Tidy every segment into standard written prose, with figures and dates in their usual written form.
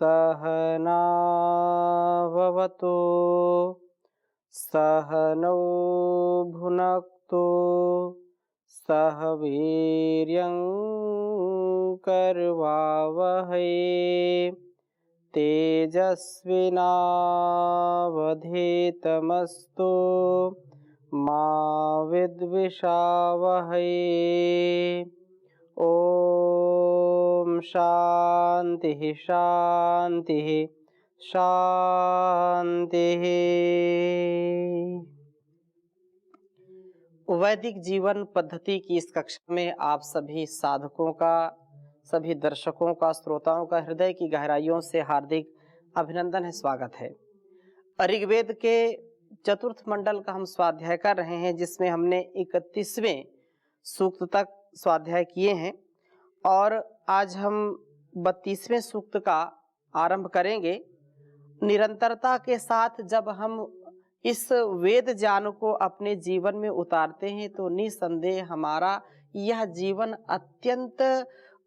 सहनाववतु सहनौ भुनक्तु सह वीर्यं करवावहै तेजस्विनावधीतमस्तु मा विद्विषावहै। ओम शांति शांति शांति। वैदिक जीवन पद्धति की इस कक्षा में आप सभी साधकों का, सभी दर्शकों का, श्रोताओं का हृदय की गहराइयों से हार्दिक अभिनंदन है, स्वागत है। ऋग्वेद के चतुर्थ मंडल का हम स्वाध्याय कर रहे हैं, जिसमें हमने 31वें सूक्त तक स्वाध्याय किए हैं और आज हम 32वें सूक्त का आरंभ करेंगे। निरंतरता के साथ जब हम इस वेद ज्ञान को अपने जीवन में उतारते हैं तो निसंदेह हमारा यह जीवन अत्यंत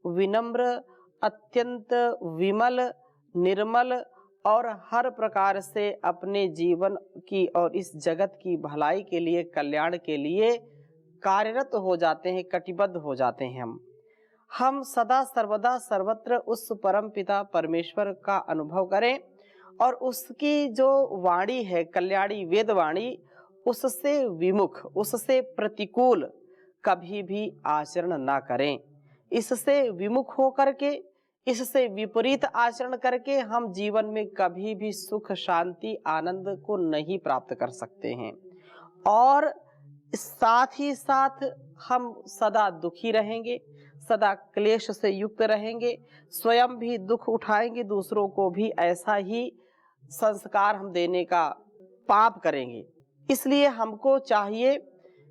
विनम्र, अत्यंत विमल, निर्मल और हर प्रकार से अपने जीवन की और इस जगत की भलाई के लिए, कल्याण के लिए कार्यरत हो जाते हैं, कटिबद्ध हो जाते हैं। हम सदा सर्वदा सर्वत्र उस परम पिता परमेश्वर का अनुभव करें और उसकी जो वाणी है, कल्याणी वेद वाणी, उससे विमुख, उससे प्रतिकूल कभी भी आचरण ना करें। इससे विमुख होकर के, इससे विपरीत आचरण करके हम जीवन में कभी भी सुख, शांति, आनंद को नहीं प्राप्त कर सकते हैं और साथ ही साथ हम सदा दुखी रहेंगे, सदा क्लेश से युक्त रहेंगे, स्वयं भी दुख उठाएंगे, दूसरों को भी ऐसा ही संस्कार हम देने का पाप करेंगे। इसलिए हमको चाहिए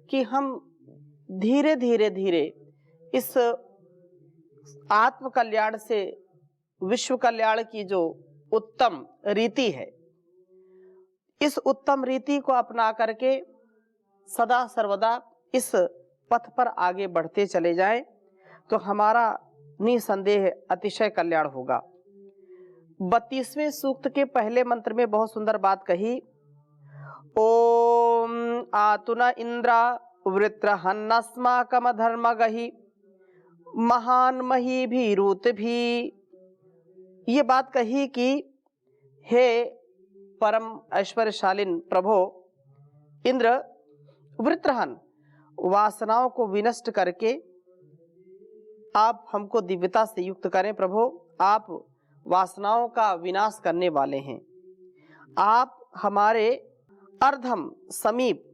कि हम धीरे धीरे धीरे इस आत्म कल्याण से विश्व कल्याण की जो उत्तम रीति है, इस उत्तम रीति को अपना करके सदा सर्वदा इस पथ पर आगे बढ़ते चले जाएं तो हमारा निसंदेह अतिशय कल्याण होगा। 32वें सूक्त के पहले मंत्र में बहुत सुंदर बात कही। ओम आतुना इंद्रा वृत्रहन्नस्माकम धर्मगहि महान मही भी रूत भी। ये बात कही कि हे परम ऐश्वर्यशालीन प्रभो इंद्र, वृत्रहन वासनाओं को विनष्ट करके आप हमको दिव्यता से युक्त करें। प्रभो, आप वासनाओं का विनाश करने वाले हैं। आप हमारे अर्धम समीप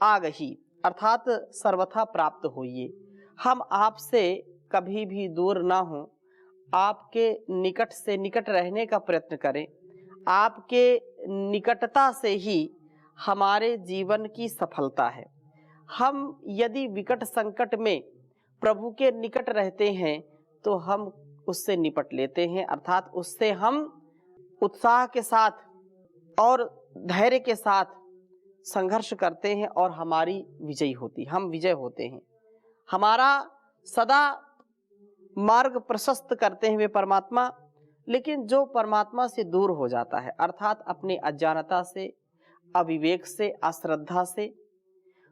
आ गई, अर्थात सर्वथा प्राप्त होइए। हम आपसे कभी भी दूर ना हो, आपके निकट से निकट रहने का प्रयत्न करें। आपके निकटता से ही हमारे जीवन की सफलता है। हम यदि विकट संकट में प्रभु के निकट रहते हैं तो हम उससे निपट लेते हैं, अर्थात उससे हम उत्साह के साथ और धैर्य के साथ संघर्ष करते हैं और हमारी विजय होती, हम विजय होते हैं। हमारा सदा मार्ग प्रशस्त करते हैं वे परमात्मा। लेकिन जो परमात्मा से दूर हो जाता है, अर्थात अपने अज्ञानता से, अविवेक से, अश्रद्धा से,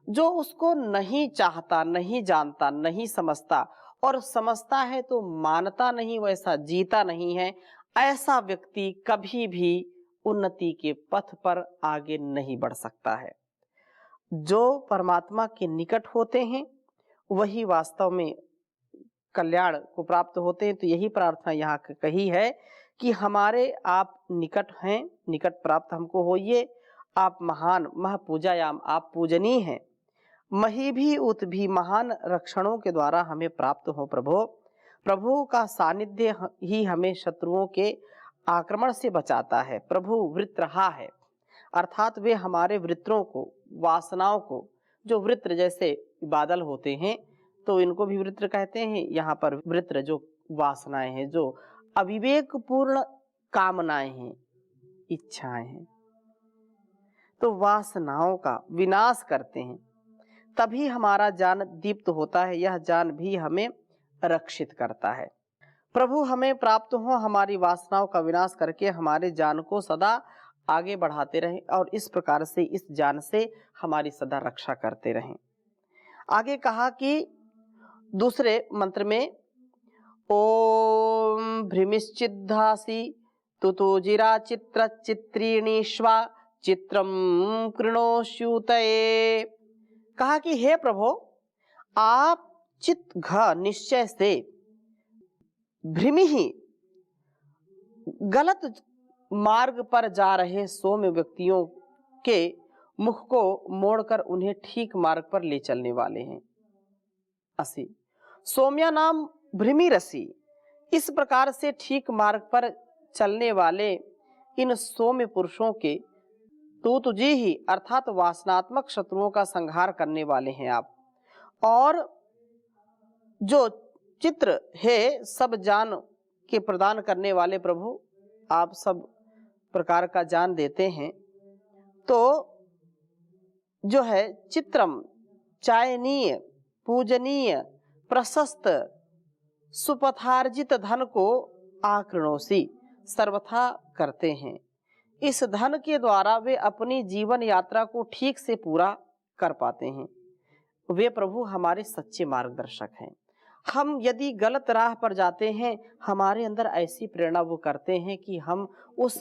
जो उसको नहीं चाहता, नहीं जानता, नहीं समझता और समझता है तो मानता नहीं, वैसा जीता नहीं है, ऐसा व्यक्ति कभी भी उन्नति के पथ पर आगे नहीं बढ़ सकता है। जो परमात्मा के निकट होते हैं वही वास्तव में कल्याण को प्राप्त होते हैं। तो यही प्रार्थना यहाँ कही है कि हमारे आप निकट हैं, निकट प्राप्त हमको होइए। आप महान महपूजायाम, आप पूजनीय हैं। मही भी उत भी, महान रक्षणों के द्वारा हमें प्राप्त हो। प्रभु का सानिध्य ही हमें शत्रुओं के आक्रमण से बचाता है। प्रभु वृत्रहा है, अर्थात वे हमारे वृत्रों को, वासनाओं को, जो वृत्र जैसे बादल होते हैं तो इनको भी वृत्र कहते हैं। यहाँ पर वृत्र जो वासनाएं हैं, जो अविवेक पूर्ण कामनाएं हैं, इच्छाएं हैं, तो वासनाओं का विनाश करते हैं, तभी हमारा ज्ञान दीप्त होता है। यह ज्ञान भी हमें रक्षित करता है। प्रभु हमें प्राप्त हो, हमारी वासनाओं का विनाश करके हमारे ज्ञान को सदा आगे बढ़ाते रहें और इस प्रकार से इस ज्ञान से हमारी सदा रक्षा करते रहें। आगे कहा कि दूसरे मंत्र में ओम भ्रीमिश्चिद्धासी तुतुजिरा चित्र चित्रीणीश्वा चित्रम कृणोष्युतये। कहा कि हे प्रभु, आप चित्त घ निश्चय से भ्रमि ही गलत मार्ग पर जा रहे सौम्य व्यक्तियों के मुख को मोड़कर उन्हें ठीक मार्ग पर ले चलने वाले हैं। असी सौम्या नाम भ्रमि रसी। इस प्रकार से ठीक मार्ग पर चलने वाले इन सौम्य पुरुषों के तो तुझे ही अर्थात वासनात्मक शत्रुओं का संहार करने वाले हैं आप। और जो चित्र है सब ज्ञान के प्रदान करने वाले प्रभु, आप सब प्रकार का ज्ञान देते हैं। तो जो है चित्रम चायनीय पूजनीय प्रशस्त सुपथार्जित धन को आकृणोसी सर्वथा करते हैं। इस धन के द्वारा वे अपनी जीवन यात्रा को ठीक से पूरा कर पाते हैं। वे प्रभु हमारे सच्चे मार्गदर्शक हैं। हम यदि गलत राह पर जाते हैं, हमारे अंदर ऐसी प्रेरणा वो करते हैं कि हम उस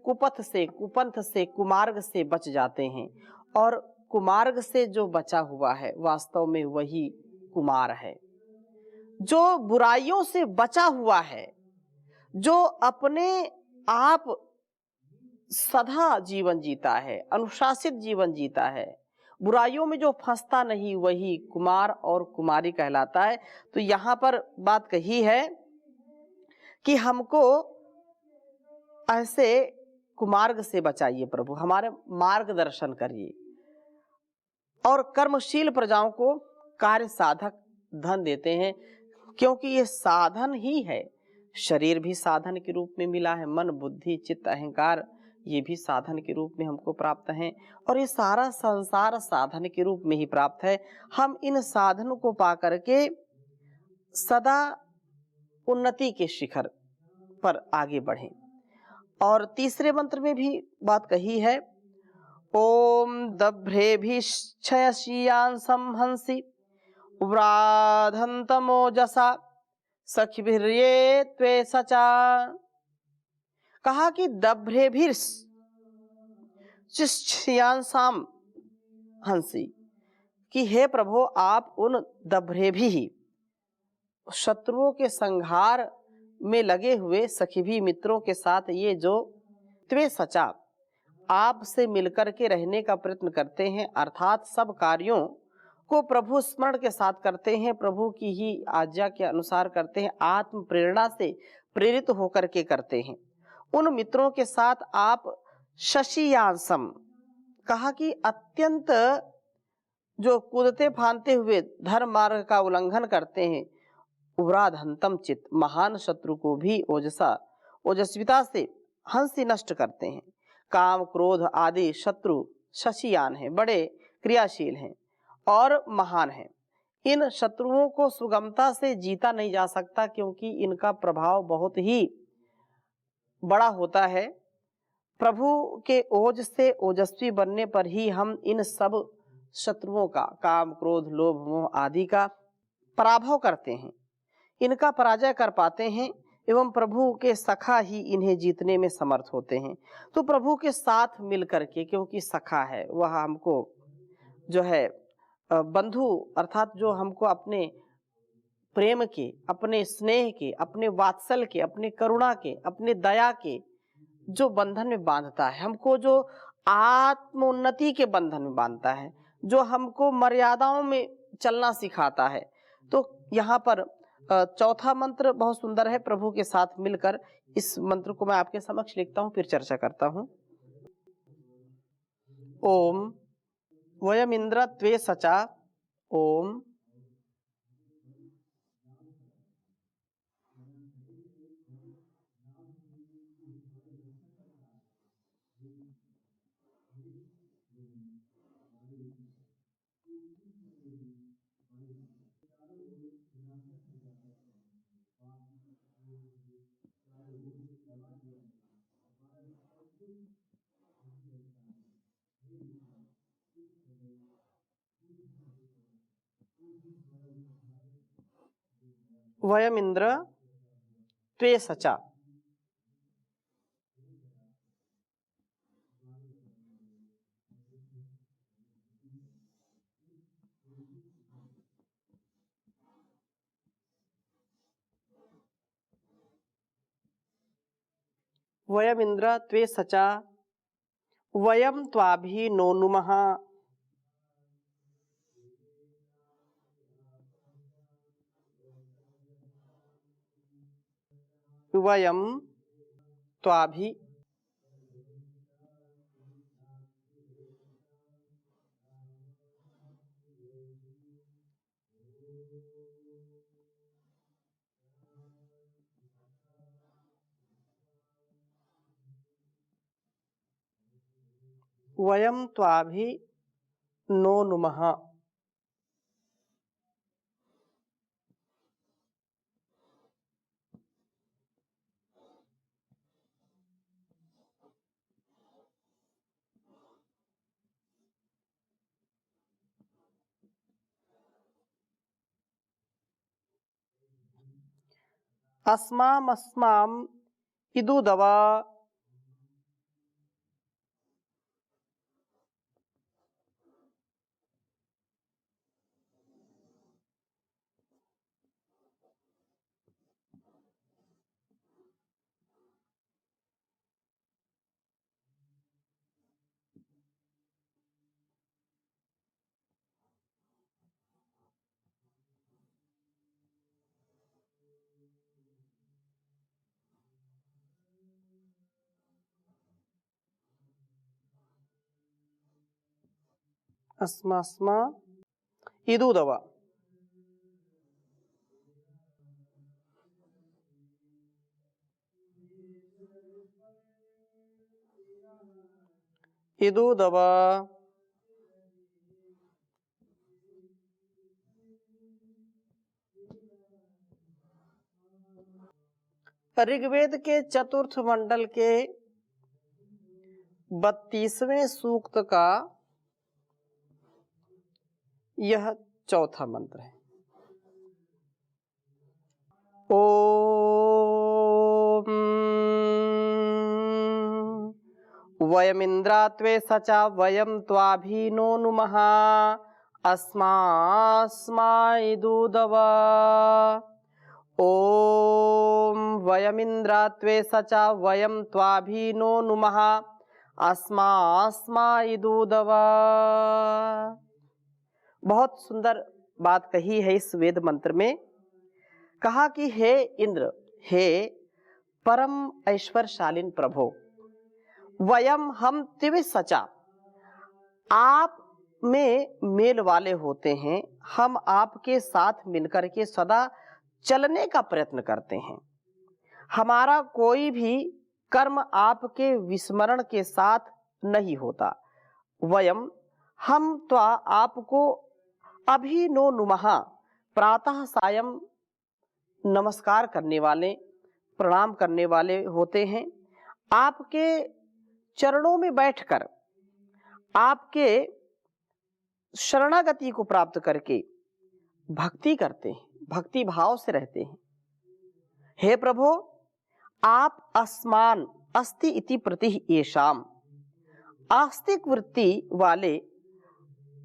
कुपथ से, कुपंथ से, कुमार्ग से बच जाते हैं। और कुमार्ग से जो बचा हुआ है वास्तव में वही कुमार है। जो बुराइयों से बचा हुआ है, जो अपने आप सदा जीवन जीता है, अनुशासित जीवन जीता है, बुराइयों में जो फंसता नहीं, वही कुमार और कुमारी कहलाता है। तो यहाँ पर बात कही है कि हमको ऐसे कुमार्ग से बचाइए प्रभु, हमारे मार्गदर्शन करिए और कर्मशील प्रजाओं को कार्य साधक धन देते हैं, क्योंकि ये साधन ही है। शरीर भी साधन के रूप में मिला है, मन बुद्धि चित्त अहंकार ये भी साधन के रूप में हमको प्राप्त हैं और ये सारा संसार साधन के रूप में ही प्राप्त है। हम इन साधनों को पा करके सदा उन्नति के शिखर पर आगे बढ़ें। और तीसरे मंत्र में भी बात कही है, ओम दभ्रेभिश्चयशीयान् संहंसि व्राधन्तमोजसा सखिभिर्ये त्वे सचा। कहा कि दभ्रेभिश्चयसाम हंसी, कि हे प्रभु आप उन दभ्रेभि ही शत्रुओं के संहार में लगे हुए सखी भी मित्रों के साथ ये जो त्वे सचा आपसे मिलकर के रहने का प्रयत्न करते हैं, अर्थात सब कार्यों को प्रभु स्मरण के साथ करते हैं, प्रभु की ही आज्ञा के अनुसार करते हैं, आत्म प्रेरणा से प्रेरित होकर के करते हैं। उन मित्रों के साथ आप शशियांसम, कहा कि अत्यंत जो कूदते फांदते हुए धर्म मार्ग का उल्लंघन करते हैं, उराधंतम चित्त महान शत्रु को भी ओजस्विता से हंसी नष्ट करते हैं। काम क्रोध आदि शत्रु शशियान हैं, बड़े क्रियाशील हैं और महान हैं। इन शत्रुओं को सुगमता से जीता नहीं जा सकता, क्योंकि इनका प्रभाव बहुत ही बड़ा होता है। प्रभु के ओज से ओजस्वी बनने पर ही हम इन सब शत्रुओं का, काम क्रोध लोभ मोह आदि का पराभव करते हैं, इनका पराजय कर पाते हैं एवं प्रभु के सखा ही इन्हें जीतने में समर्थ होते हैं। तो प्रभु के साथ मिलकर के, क्योंकि सखा है वह हमको जो है बंधु, अर्थात जो हमको अपने प्रेम के, अपने स्नेह के, अपने वात्सल के, अपने करुणा के, अपने दया के जो बंधन में बांधता है, हमको जो आत्मोन्नति के बंधन में बांधता है, जो हमको मर्यादाओं में चलना सिखाता है। तो यहाँ पर चौथा मंत्र बहुत सुंदर है, प्रभु के साथ मिलकर। इस मंत्र को मैं आपके समक्ष लिखता हूँ, फिर चर्चा करता हूँ। ओम वयम इंद्र त्वे सचा ओम वयम इंद्र त्वे सचा। वयम इंद्र त्वे सचा वयम त्वाभि नो नुमः। वयम त्वाभि वयम त्वाभि नो नुमः। अस्माम इदुदवा। अस्मा इदुदवा। इदुदवा ऋग्वेद के चतुर्थ मंडल के 32वें सूक्त का यह चौथा मंत्र है। ओम वयमिंद्रा त्वे सचा वयम त्वाभि नो नुमः अस्मास्माइदुदवा। ओम वयमिंद्रा त्वे सचा वयम त्वाभि नो नुमः अस्मास्माइदुदवा। बहुत सुंदर बात कही है इस वेद मंत्र में। कहा कि हे इंद्र, हे परम ऐश्वर्यशालीन प्रभो, वयम हम त्वे सचा, आप में मेल वाले होते हैं, हम आपके साथ मिलकर के सदा चलने का प्रयत्न करते हैं। हमारा कोई भी कर्म आपके विस्मरण के साथ नहीं होता। वयम हम त्वा आपको अभि नो नुमः प्रातः सायं नमस्कार करने वाले, प्रणाम करने वाले होते हैं। आपके चरणों में बैठकर आपके शरणागति को प्राप्त करके भक्ति करते हैं, भक्ति भाव से रहते हैं। हे प्रभु, आप अस्मान अस्ति इति प्रति येषाम, आस्तिक वृत्ति वाले,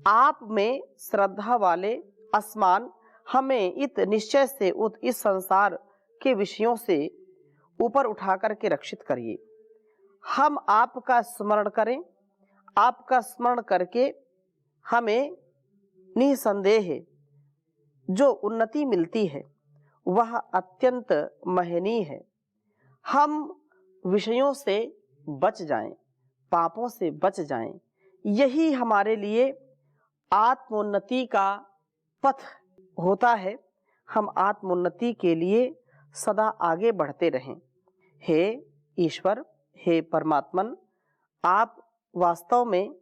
आप में श्रद्धा वाले, अस्मान हमें इत निश्चय से इस संसार के विषयों से ऊपर उठा करके रक्षित करिए। हम आपका स्मरण करें, आपका स्मरण करके हमें निसंदेह जो उन्नति मिलती है वह अत्यंत महनीय है। हम विषयों से बच जाएं, पापों से बच जाएं, यही हमारे लिए आत्मोन्नति का पथ होता है। हम आत्मोन्नति के लिए सदा आगे बढ़ते रहें। हे ईश्वर, हे परमात्मन, आप वास्तव में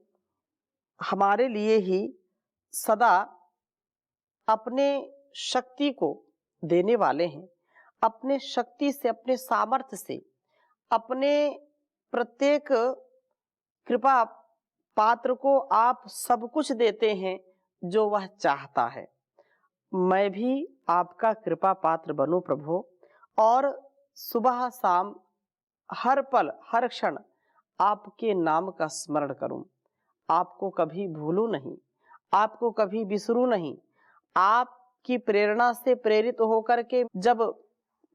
हमारे लिए ही सदा अपने शक्ति को देने वाले हैं। अपने शक्ति से, अपने सामर्थ्य से, अपने प्रत्येक कृपा पात्र को आप सब कुछ देते हैं जो वह चाहता है। मैं भी आपका कृपा पात्र बनूं प्रभु, और सुबह शाम हर पल हर क्षण आपके नाम का स्मरण करूं, आपको कभी भूलूं नहीं, आपको कभी बिसरूं नहीं। आपकी प्रेरणा से प्रेरित होकर के जब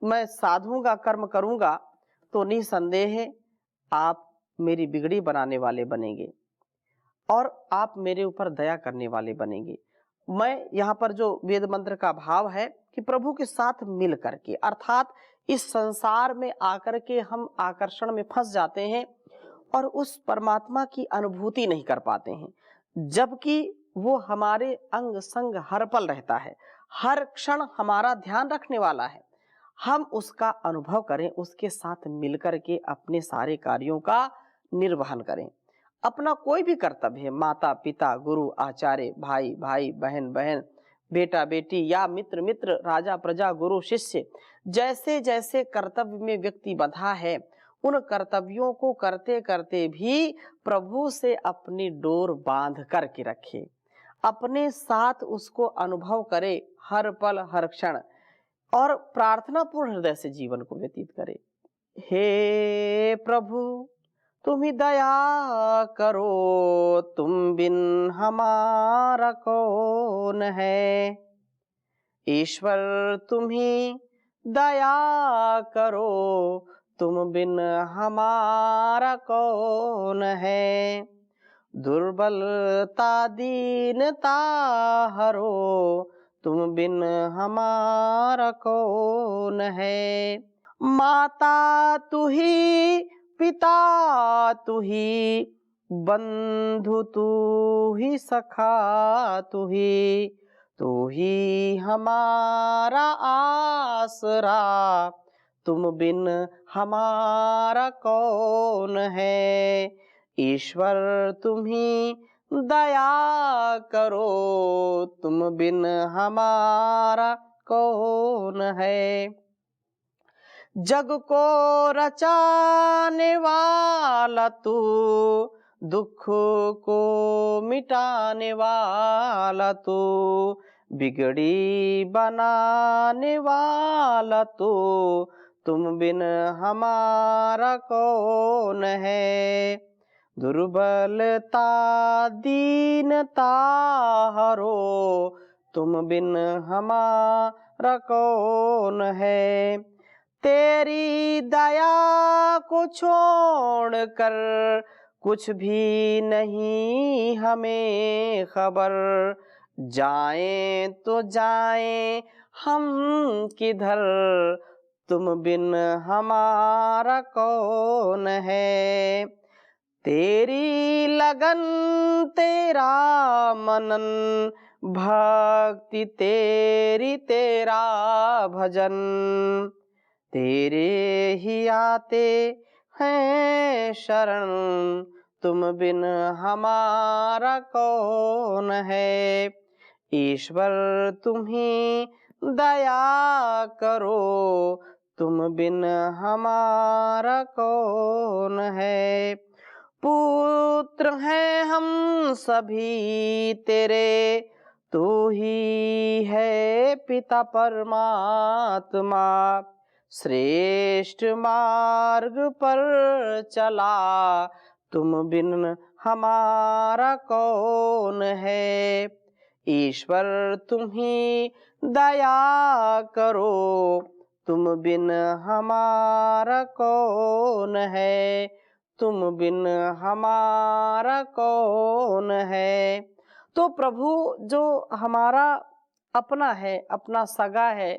मैं साधुओं कर्म करूंगा तो निसंदेह आप मेरी बिगड़ी बनाने वाले बनेंगे और आप मेरे ऊपर दया करने वाले बनेंगे। मैं यहाँ पर जो वेद मंत्र का भाव है कि प्रभु के साथ मिल करके, अर्थात इस संसार में आकर के हम आकर्षण में फंस जाते हैं और उस परमात्मा की अनुभूति नहीं कर पाते हैं, जबकि वो हमारे अंग संग हर पल रहता है, हर क्षण हमारा ध्यान रखने वाला है। हम उसका अनुभव करें, उसके साथ मिलकर के अपने सारे कार्यों का निर्वहन करें। अपना कोई भी कर्तव्य है, माता पिता, गुरु आचार्य, भाई भाई, बहन बहन, बेटा बेटी या मित्र मित्र, राजा प्रजा, गुरु शिष्य, जैसे जैसे कर्तव्य में व्यक्ति बंधा है, उन कर्तव्यों को करते करते भी प्रभु से अपनी डोर बांध करके रखे, अपने साथ उसको अनुभव करे हर पल हर क्षण, और प्रार्थना पूर्ण हृदय से जीवन को व्यतीत करे। हे प्रभु तुम ही दया करो, तुम बिन हमारा कौन है। ईश्वर तुम ही दया करो, तुम बिन हमारा कौन है। दुर्बलता दीनता हरो, तुम बिन हमारा कौन है। माता तू ही, पिता तू ही, बंधु तू ही, सखा तू ही हमारा आसरा, तुम बिन हमारा कौन है। ईश्वर तुम ही दया करो, तुम बिन हमारा कौन है। जग को रचाने वाला तू, दुख को मिटाने वाला तू, बिगड़ी बनाने वाला तू, तुम बिन हमारा कौन है। दुर्बलता दीनता हरो, तुम बिन हमारा कौन है। तेरी दया को छोड़कर कुछ भी नहीं हमें खबर, जाएं तो जाएं हम किधर, तुम बिन हमारा कौन है। तेरी लगन तेरा मनन, भक्ति तेरी तेरा भजन, तेरे ही आते हैं शरण, तुम बिन हमारा कौन है। ईश्वर तुम ही दया करो, तुम बिन हमारा कौन है। पुत्र हैं हम सभी तेरे, तू ही है पिता परमात्मा, श्रेष्ठ मार्ग पर चला, तुम बिन हमारा कौन है। ईश्वर तुम ही दया करो, तुम बिन हमारा कौन है। तुम बिन हमारा कौन है। तो प्रभु जो हमारा अपना है, अपना सगा है,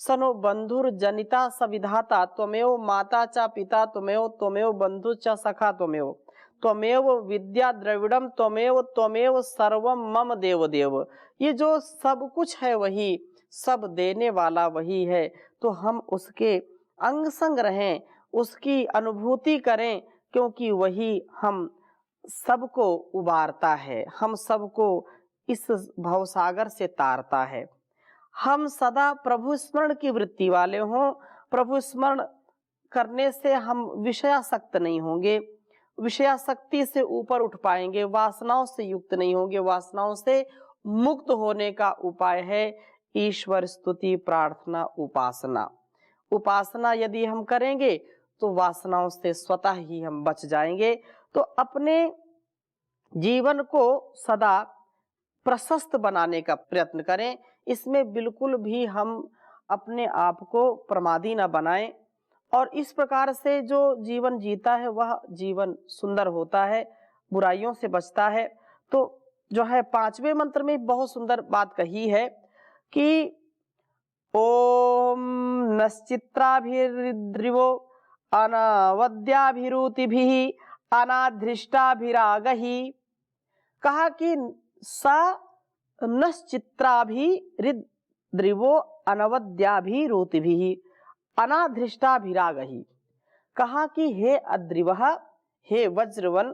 सनो बंधुर जनिता सविधाता, त्वमेव माता च पिता त्वमेव, त्वमेव बंधु च सखा त्वमेव, त्वमेव विद्या द्रविड़म त्वमेव, त्वमेव सर्वम मम देव देव। ये जो सब कुछ है वही, सब देने वाला वही है। तो हम उसके अंग संग रहें, उसकी अनुभूति करें, क्योंकि वही हम सबको उबारता है, हम सबको इस भवसागर से तारता है। हम सदा प्रभु स्मरण की वृत्ति वाले हों। प्रभु स्मरण करने से हम विषयासक्त नहीं होंगे, विषयासक्ति से ऊपर उठ पाएंगे, वासनाओं से युक्त नहीं होंगे। वासनाओं से मुक्त होने का उपाय है ईश्वर स्तुति, प्रार्थना, उपासना। उपासना यदि हम करेंगे तो वासनाओं से स्वतः ही हम बच जाएंगे। तो अपने जीवन को सदा प्रशस्त बनाने का प्रयत्न करें। इसमें बिल्कुल भी हम अपने आप को प्रमादी न बनाएं, और इस प्रकार से जो जीवन जीता है वह जीवन सुंदर होता है, बुराइयों से बचता है। तो जो है 5वें मंत्र में बहुत सुंदर बात कही है कि ओम नश्चित्राभिर्द्रिवो अनवद्याभिरूतिभिः अनाधृष्टाभिरागहि। कहा कि सा नश्चित्राभिर्द्रिवो अनवद्याभिरूतिभिः अनाधृष्टाभिरागहि। कहा कि हे अद्रिवः, हे वज्रवन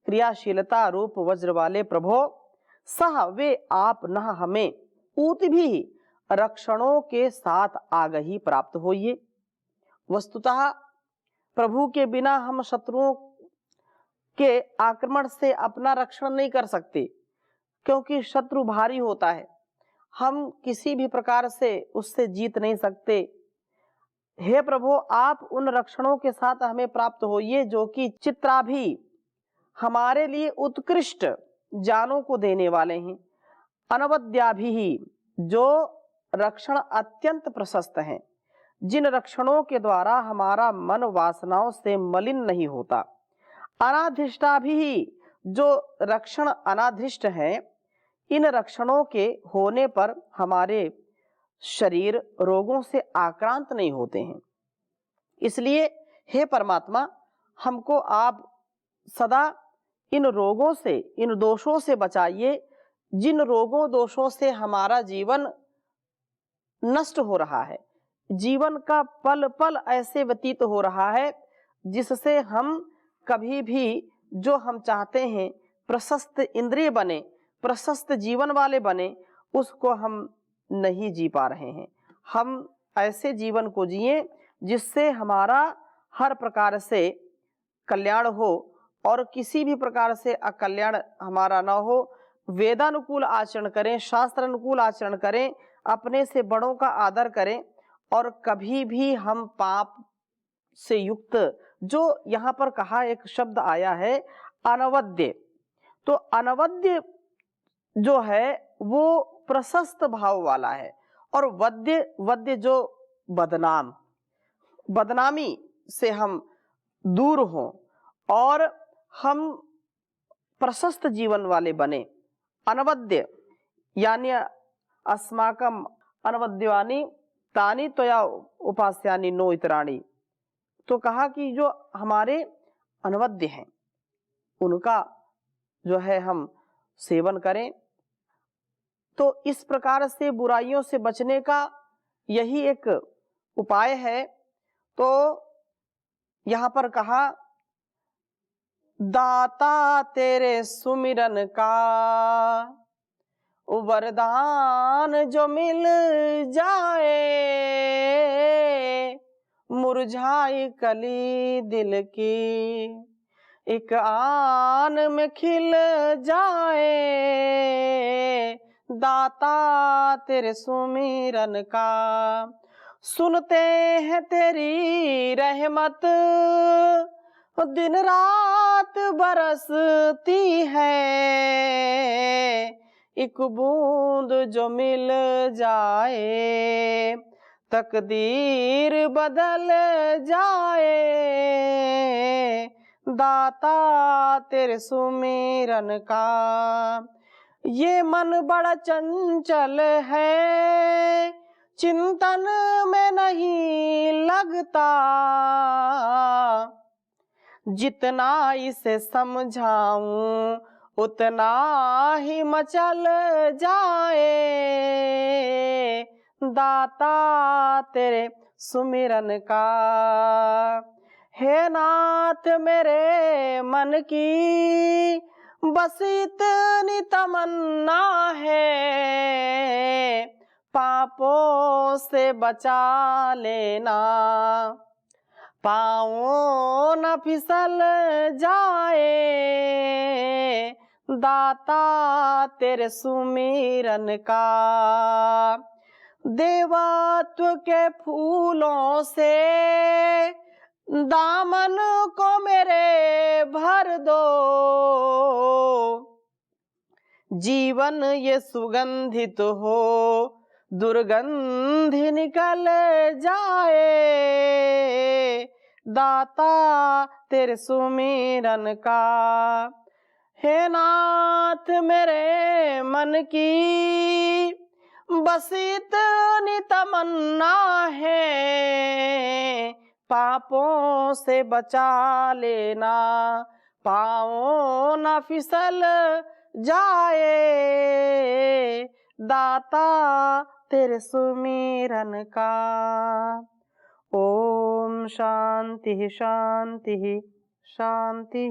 क्रियाशीलता रूप वज्र वाले प्रभो, सह वे आप न हमें ऊति भी रक्षणों के साथ आगही प्राप्त होइए। वस्तुतः प्रभु के बिना हम शत्रुओं के आक्रमण से अपना रक्षण नहीं कर सकते, क्योंकि शत्रु भारी होता है, हम किसी भी प्रकार से उससे जीत नहीं सकते। हे प्रभु, आप उन रक्षणों के साथ हमें प्राप्त होइए जो कि चित्राभि, हमारे लिए उत्कृष्ट जानों को देने वाले हैं, अनवद्याभि, जो रक्षण अत्यंत प्रशस्त हैं, जिन रक्षणों के द्वारा हमारा मन वासनाओं से मलिन नहीं होता, अनाधिष्टाभि, जो रक्षण अनाधिष्ट हैं, इन रक्षणों के होने पर हमारे शरीर रोगों से आक्रांत नहीं होते हैं। इसलिए हे परमात्मा, हमको आप सदा इन रोगों से, इन दोषों से बचाइए, जिन रोगों दोषों से हमारा जीवन नष्ट हो रहा है, जीवन का पल पल ऐसे व्यतीत हो रहा है जिससे हम कभी भी जो हम चाहते हैं प्रशस्त इंद्रिय बने, प्रशस्त जीवन वाले बने, उसको हम नहीं जी पा रहे हैं। हम ऐसे जीवन को जिए जिससे हमारा हर प्रकार से कल्याण हो और किसी भी प्रकार से अकल्याण हमारा ना हो। वेदानुकूल आचरण करें, शास्त्र अनुकूल आचरण करें, अपने से बड़ों का आदर करें, और कभी भी हम पाप से युक्त, जो यहाँ पर कहा एक शब्द आया है अनवद्य, तो अनवद्य जो है वो प्रशस्त भाव वाला है, और वद्य जो बदनामी से हम दूर हों और हम प्रशस्त जीवन वाले बने। अनवद्य यानी अस्माकम अनवद्यवानी तानी त्वया उपास्यानि नो इतराणि। तो कहा कि जो हमारे अनवद्य हैं उनका जो है हम सेवन करें। तो इस प्रकार से बुराइयों से बचने का यही एक उपाय है। तो यहाँ पर कहा दाता तेरे सुमिरन का वरदान जो मिल जाए, मुरझाई कली दिल की एक आन में खिल जाए। दाता तेरे सुमिरन का, सुनते हैं तेरी रहमत, दिन रात बरसती है, एक बूंद जो मिल जाए तकदीर बदल जाए। दाता तेरे सुमिरन का, ये मन बड़ा चंचल है, चिंतन में नहीं लगता, जितना इसे समझाऊं उतना ही मचल जाए। दाता तेरे सुमिरन का, हे नाथ मेरे मन की बस इतनी तमन्ना है, पापों से बचा लेना, पाँव न फिसल जाए, दाता तेरे सुमिरन का। देवत्व के फूलों से दामन को मेरे भर दो, जीवन ये सुगंधित हो, दुर्गंधि निकल जाए, दाता तेरे सुमिरन का। हे नाथ मेरे मन की बस इतनी तमन्ना है, पापों से बचा लेना, पाँव न फिसल जाए, दाता तेरे सुमिरन का। ओम शांति शांति शांति।